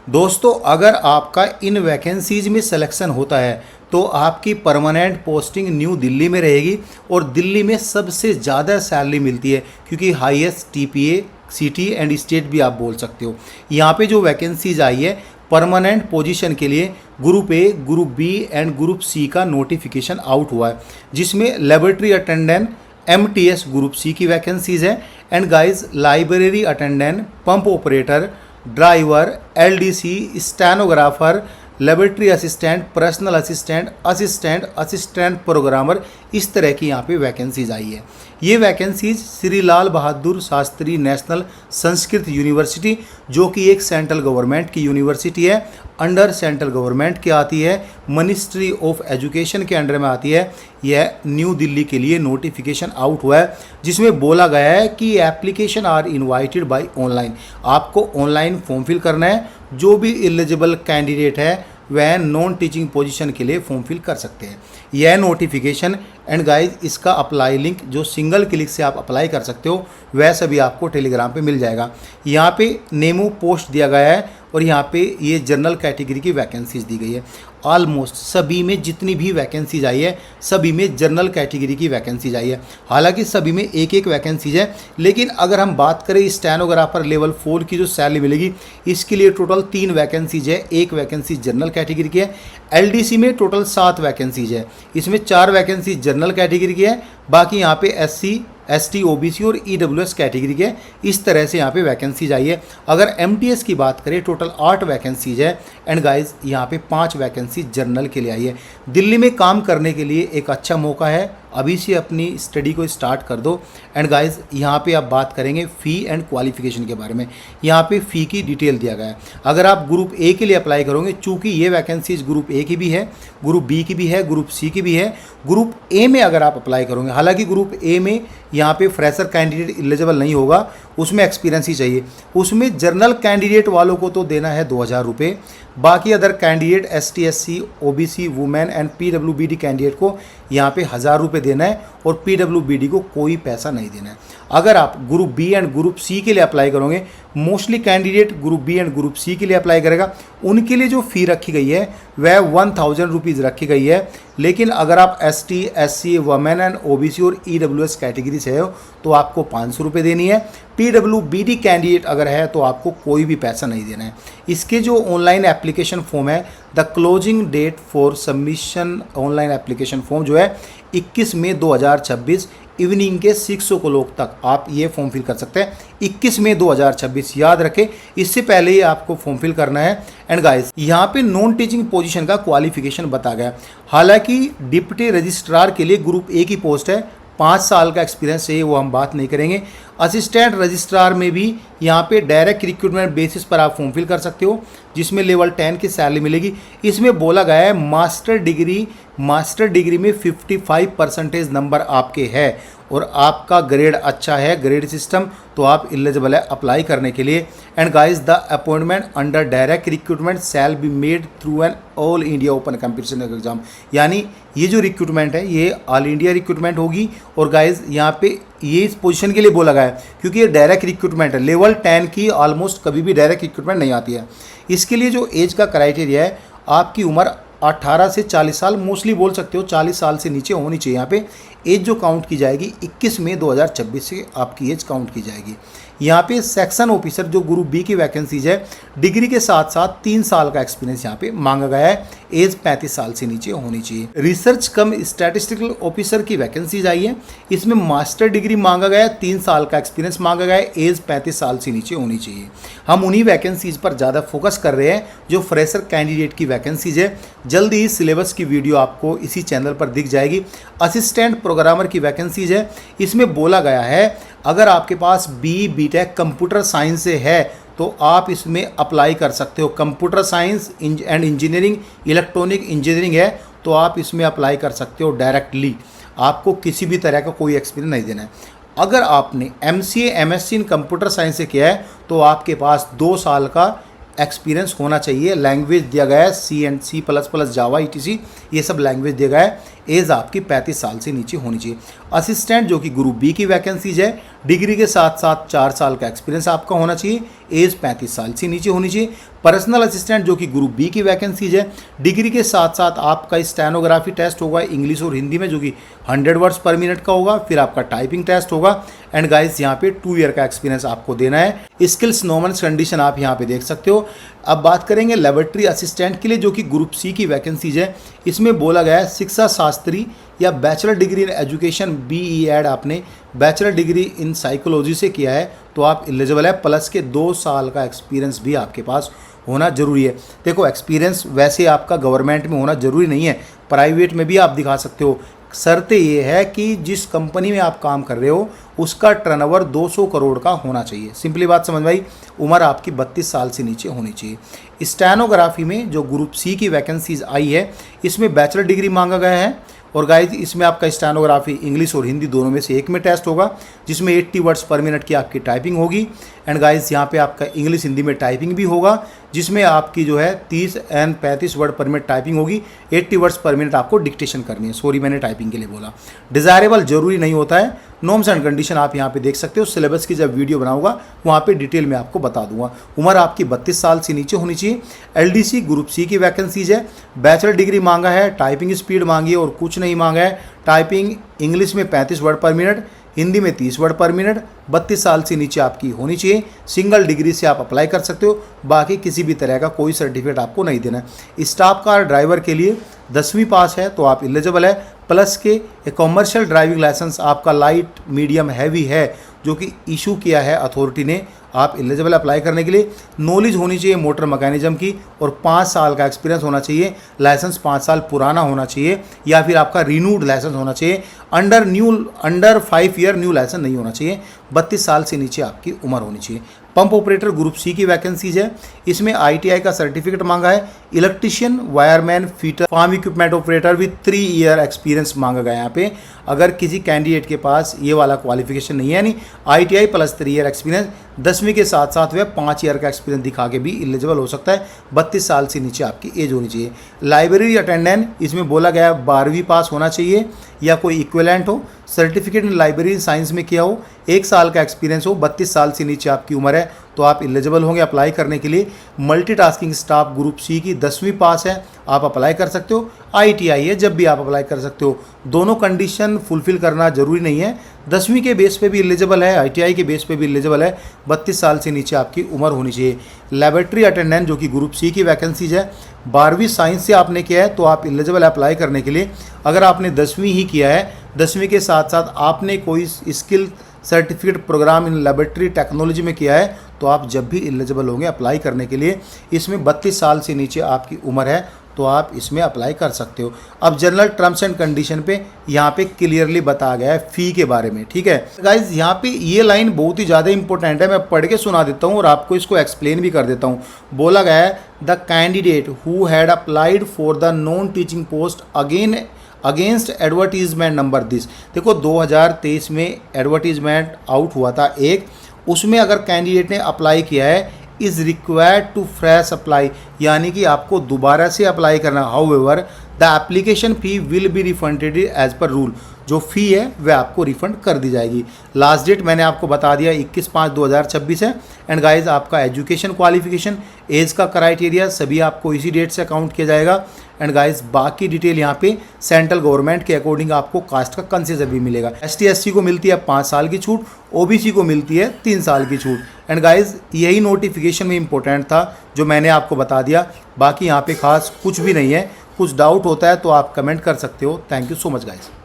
दोस्तों, अगर आपका इन वैकेंसीज में सिलेक्शन होता है तो आपकी परमानेंट पोस्टिंग न्यू दिल्ली में रहेगी और दिल्ली में सबसे ज़्यादा सैलरी मिलती है, क्योंकि highest TPA city and state भी आप बोल सकते हो। यहाँ पे जो वैकेंसीज आई है परमानेंट पोजीशन के लिए, group A, group B and group C का नोटिफिकेशन आउट हुआ है, जिसमें laboratory attendant MTS group C की वैकेंसीज है and guys library attendant, pump operator, driver, LDC, stenographer, laboratory assistant, personal assistant, assistant programmer, इस तरह की यहाँ पे वैकेंसीज आई है। ये vacancies Shri Lal Bahadur Shastri national Sanskrit university, जो कि एक सेंट्रल गवर्नमेंट की यूनिवर्सिटी है, अंडर सेंट्रल गवर्नमेंट के आती है, मिनिस्ट्री ऑफ एजुकेशन के अंडर में आती है। यह न्यू दिल्ली के लिए नोटिफिकेशन आउट हुआ है, जिसमें बोला गया है कि application are invited by online. आपको ऑनलाइन फॉर्म फिल करना है। जो भी एलिजिबल कैंडिडेट है वह नॉन टीचिंग पोजीशन के लिए फॉर्म फिल कर सकते हैं। यह नोटिफिकेशन एंड गाइस इसका अप्लाई लिंक जो सिंगल क्लिक से आप अप्लाई कर सकते हो वह सभी आपको टेलीग्राम पे मिल जाएगा। यहाँ पे नेमो पोस्ट दिया गया है और यहाँ पे ये जनरल कैटेगरी की वैकेंसीज दी गई है। ऑलमोस्ट सभी में जितनी भी वैकेंसीज आई है सभी में जनरल कैटेगरी की वैकेंसीज आई है। हालांकि सभी में एक एक वैकेंसीज है, लेकिन अगर हम बात करें स्टेनोग्राफर लेवल 4 की जो सैलरी मिलेगी इसके लिए टोटल 3 वैकेंसीज है। एक वैकेंसी जनरल कैटेगरी की है। एलडीसी में टोटल 7 वैकेंसीज है, इसमें 4 वैकेंसी जनरल कैटेगरी की है, बाकी यहाँ पे एससी, एसटी, ओबीसी और ईडब्ल्यूएस कैटेगरी के इस तरह से यहाँ पे वैकेंसीज आई है। अगर एमटीएस की बात करें टोटल 8 वैकेंसीज है एंड गाइस यहाँ पे 5 वैकेंसी जनरल के लिए आई है। दिल्ली में काम करने के लिए एक अच्छा मौका है, अभी से अपनी स्टडी को स्टार्ट कर दो। एंड गाइस यहाँ पे आप बात करेंगे फ़ी एंड क्वालिफिकेशन के बारे में। यहाँ पे फ़ी की डिटेल दिया गया है। अगर आप ग्रुप ए के लिए अप्लाई करोगे, चूँकि ये वैकेंसीज ग्रुप ए की भी है, ग्रुप बी की भी है, ग्रुप सी की भी है, ग्रुप ए में अगर आप अप्लाई करोगे, हालांकि ग्रुप ए में यहाँ पे फ्रेशर कैंडिडेट एलिजिबल नहीं होगा, उसमें एक्सपीरियंस ही चाहिए। उसमें जर्नल कैंडिडेट वालों को तो देना है 2000 रुपये, बाकी other candidate ST, SC, OBC, women and PWBD candidate को यहाँ पे 1000 रुपये देना है और पीडब्ल्यूबीडी को कोई पैसा नहीं देना है। अगर आप group B and group C के लिए अप्लाई करोगे, mostly candidate group B and group C के लिए अप्लाई करेगा, उनके लिए जो फ़ी रखी गई है वह 1000 रुपीज़ रखी गई है। लेकिन अगर आप ST, SC, women and OBC और ईडब्ल्यूएस कैटेगरी से हो तो आपको 500 रुपये देनी है। पीडब्ल्यूबीडी कैंडिडेट अगर है तो आपको कोई भी पैसा नहीं देना है। इसके जो ऑनलाइन एप्लीकेशन फॉर्म है, the closing date for submission online application form जो है 21 मई 2026 इवनिंग के 6 o'clock तक आप ये फॉर्म फिल कर सकते हैं। 21 मई 2026 याद रखें, इससे पहले ही आपको फॉर्म फिल करना है। एंड गाइस यहाँ पे नॉन टीचिंग पोजीशन का क्वालिफिकेशन बता गया। हालांकि डिप्टी रजिस्ट्रार के लिए ग्रुप ए की पोस्ट है, 5 साल का एक्सपीरियंस चाहिए, वो हम बात नहीं करेंगे। असिस्टेंट रजिस्ट्रार में भी यहाँ पे डायरेक्ट रिक्रूटमेंट बेसिस पर आप फॉर्म फिल कर सकते हो, जिसमें लेवल 10 की सैलरी मिलेगी। इसमें बोला गया है मास्टर डिग्री में 55% नंबर आपके है और आपका ग्रेड अच्छा है, ग्रेड सिस्टम, तो आप एलिजिबल है अप्लाई करने के लिए। And guys the appointment under direct recruitment shall be made through an all India open competition exam. यानी ये जो रिक्रूटमेंट है ये ऑल इंडिया रिक्रूटमेंट होगी। और गाइस यहाँ पे ये इस पोजीशन के लिए बोला गया है क्योंकि ये डायरेक्ट रिक्रूटमेंट है। लेवल 10 की ऑलमोस्ट कभी भी डायरेक्ट रिक्रूटमेंट नहीं आती है। इसके लिए जो एज का क्राइटेरिया है, आपकी उम्र 18 से 40 साल, मोस्टली बोल सकते हो 40 साल से नीचे होनी चाहिए। यहाँ पे एज जो काउंट की जाएगी 21 मई 2026 से आपकी एज काउंट की जाएगी। यहाँ पे सेक्शन ऑफिसर जो ग्रुप बी की वैकेंसीज है, डिग्री के साथ साथ 3 साल का एक्सपीरियंस यहाँ पे मांगा गया है, एज 35 साल से नीचे होनी चाहिए। रिसर्च कम स्टैटिस्टिकल ऑफिसर की वैकेंसीज आई है, इसमें मास्टर डिग्री मांगा गया है, 3 साल का एक्सपीरियंस मांगा गया है, एज 35 साल से नीचे होनी चाहिए। हम उन्हीं वैकेंसीज पर ज़्यादा फोकस कर रहे हैं जो फ्रेशर कैंडिडेट की वैकेंसीज है। जल्दी ही सिलेबस की वीडियो आपको इसी चैनल पर दिख जाएगी। असिस्टेंट प्रोग्रामर की वैकेंसीज है, इसमें बोला गया है अगर आपके पास बीटेक कंप्यूटर साइंस से है तो आप इसमें अप्लाई कर सकते हो। Computer science and engineering, electronic engineering है तो आप इसमें अप्लाई कर सकते हो डायरेक्टली। आपको किसी भी तरह का कोई एक्सपीरियंस नहीं देना है। अगर आपने MCA MSc इन कंप्यूटर साइंस से किया है तो आपके पास 2 साल का एक्सपीरियंस होना चाहिए। लैंग्वेज दिया गया है C++, जावा, ETC, ये सब लैंग्वेज दिया गया है। एज आपकी 35 साल से नीचे होनी चाहिए। असिस्टेंट जो कि ग्रुप बी की वैकेंसीज है, डिग्री के साथ साथ 4 साल का एक्सपीरियंस आपका होना चाहिए, एज 35 साल से नीचे होनी चाहिए। पर्सनल असिस्टेंट जो कि ग्रुप बी की वैकेंसीज है, डिग्री के साथ साथ आपका स्टेनोग्राफी टेस्ट होगा इंग्लिश और हिंदी में जो कि 100 वर्ड्स पर मिनट का होगा, फिर आपका टाइपिंग टेस्ट होगा एंड गाइस यहाँ पे 2 ईयर का एक्सपीरियंस आपको देना है। स्किल्स नॉर्मल्स कंडीशन आप यहाँ पे देख सकते हो। अब बात करेंगे लेबोरेटरी असिस्टेंट के लिए जो कि ग्रुप सी की वैकेंसीज है, इसमें बोला गया है शिक्षा शास्त्री या bachelor degree in education BEd आपने बैचलर डिग्री इन साइकोलॉजी से किया है तो आप एलिजिबल है, प्लस के 2 साल का एक्सपीरियंस भी आपके पास होना जरूरी है। देखो एक्सपीरियंस वैसे आपका गवर्नमेंट में होना जरूरी नहीं है, प्राइवेट में भी आप दिखा सकते हो। शर्त ये है कि जिस कंपनी में आप काम कर रहे हो उसका टर्नओवर 200 करोड़ का होना चाहिए। सिंपली बात समझ में आई। उम्र आपकी 32 साल से नीचे होनी चाहिए। स्टेनोग्राफी में जो ग्रुप सी की वैकेंसीज आई है इसमें बैचलर डिग्री मांगा गया है और गाइस इसमें आपका स्टेनोग्राफी इंग्लिश और हिंदी दोनों में से एक में टेस्ट होगा जिसमें 80 वर्ड्स पर मिनट की आपकी टाइपिंग होगी एंड गाइस यहाँ पे आपका इंग्लिश हिंदी में टाइपिंग भी होगा जिसमें आपकी जो है 30 एंड 35 वर्ड पर मिनट टाइपिंग होगी, 80 वर्ड्स पर मिनट आपको डिक्टेशन करनी है। सॉरी मैंने टाइपिंग के लिए बोला। डिज़ायरेबल जरूरी नहीं होता है। नॉर्म्स एंड कंडीशन आप यहाँ पे देख सकते हो। सिलेबस की जब वीडियो बनाऊंगा वहाँ पे डिटेल में आपको बता दूंगा। उम्र आपकी 32 साल से नीचे होनी चाहिए। LDC ग्रुप सी की वैकेंसीज है, बैचलर डिग्री मांगा है, टाइपिंग स्पीड मांगी है और कुछ नहीं मांगा है। टाइपिंग इंग्लिश में 35 वर्ड पर मिनट, हिंदी में 30 वर्ड पर मिनट, 32 साल से नीचे आपकी होनी चाहिए। सिंगल डिग्री से आप अप्लाई कर सकते हो, बाकी किसी भी तरह का कोई सर्टिफिकेट आपको नहीं देना है। स्टाफ कार ड्राइवर के लिए 10वीं पास है तो आप एलिजिबल है, प्लस के एक कॉमर्शियल ड्राइविंग लाइसेंस आपका लाइट मीडियम हैवी है जो कि इशू किया है अथॉरिटी ने, आप एलिजिबल अप्लाई करने के लिए। नॉलेज होनी चाहिए मोटर मैकेनिज्म की और 5 साल का एक्सपीरियंस होना चाहिए। लाइसेंस 5 साल पुराना होना चाहिए या फिर आपका रिन्यूड लाइसेंस होना चाहिए। अंडर 5 ईयर न्यू लाइसेंस नहीं होना चाहिए। 32 साल से नीचे आपकी उम्र होनी चाहिए। पंप ऑपरेटर ग्रुप सी की वैकेंसीज है, इसमें ITI का सर्टिफिकेट मांगा है। Electrician, wireman, fitter, farm equipment operator with 3 year experience मांगा गया है यहाँ पे। अगर किसी कैंडिडेट के पास ये वाला क्वालिफिकेशन नहीं है, यानी ITI प्लस 3 ईयर एक्सपीरियंस, 10वीं के साथ साथ वह 5 ईयर का एक्सपीरियंस दिखा के भी एलिजिबल हो सकता है। 32 साल से नीचे आपकी एज होनी चाहिए। लाइब्रेरी अटेंडेंट, इसमें बोला गया है 12वीं पास होना चाहिए या कोई इक्विवेलेंट हो, सर्टिफिकेट इन लाइब्रेरी साइंस में किया हो, 1 साल का एक्सपीरियंस हो, 32 साल से नीचे आपकी उम्र है तो आप एलिजिबल होंगे अप्लाई करने के लिए। मल्टीटास्किंग स्टाफ ग्रुप सी की 10वीं पास है, आप अप्लाई कर सकते हो। ITI है, जब भी आप अप्लाई कर सकते हो। दोनों कंडीशन फुलफिल करना जरूरी नहीं है। 10वीं के बेस पे भी एलिजिबल है, ITI के बेस पे भी एलिजिबल है। 32 साल से नीचे आपकी उम्र होनी चाहिए। लेबोरेटरी अटेंडेंट जो कि ग्रुप सी की वैकेंसीज है, 12वीं साइंस से आपने किया है तो आप एलिजिबल अप्लाई करने के लिए। अगर आपने 10वीं ही किया है, 10वीं के साथ साथ आपने कोई skill certificate program in laboratory technology में किया है तो आप जब भी एलिजिबल होंगे अप्लाई करने के लिए। इसमें 32 साल से नीचे आपकी उम्र है तो आप इसमें अप्लाई कर सकते हो। अब जनरल टर्म्स एंड कंडीशन पे यहाँ पे क्लियरली बताया गया है फ़ी के बारे में, ठीक है गाइज। यहाँ पे ये लाइन बहुत ही ज़्यादा इंपॉर्टेंट है, मैं पढ़ के सुना देता हूँ और आपको इसको एक्सप्लेन भी कर देता हूँ। बोला गया है the candidate who had applied for the non teaching post against advertisement number this. देखो 2023 में एडवर्टीजमेंट आउट हुआ था एक, उसमें अगर कैंडिडेट ने अप्लाई किया है is required to fresh apply, यानी कि आपको दोबारा से अप्लाई करना। However the application fee will be refunded as per rule, जो फ़ी है वह आपको रिफ़ंड कर दी जाएगी। लास्ट डेट मैंने आपको बता दिया 21/5/2026 है। एंड गाइज आपका एजुकेशन क्वालिफिकेशन, एज का क्राइटेरिया सभी आपको इसी डेट से अकाउंट किया जाएगा। एंड गाइज बाकी डिटेल यहाँ पे सेंट्रल गवर्नमेंट के अकॉर्डिंग आपको कास्ट का कंसेशन भी मिलेगा। ST/SC को मिलती है 5 साल की छूट, OBC को मिलती है 3 साल की छूट। एंड गाइज यही नोटिफिकेशन में इंपॉर्टेंट था जो मैंने आपको बता दिया, बाकी यहाँ पे खास कुछ भी नहीं है। कुछ डाउट होता है तो आप कमेंट कर सकते हो। Thank you so much guys.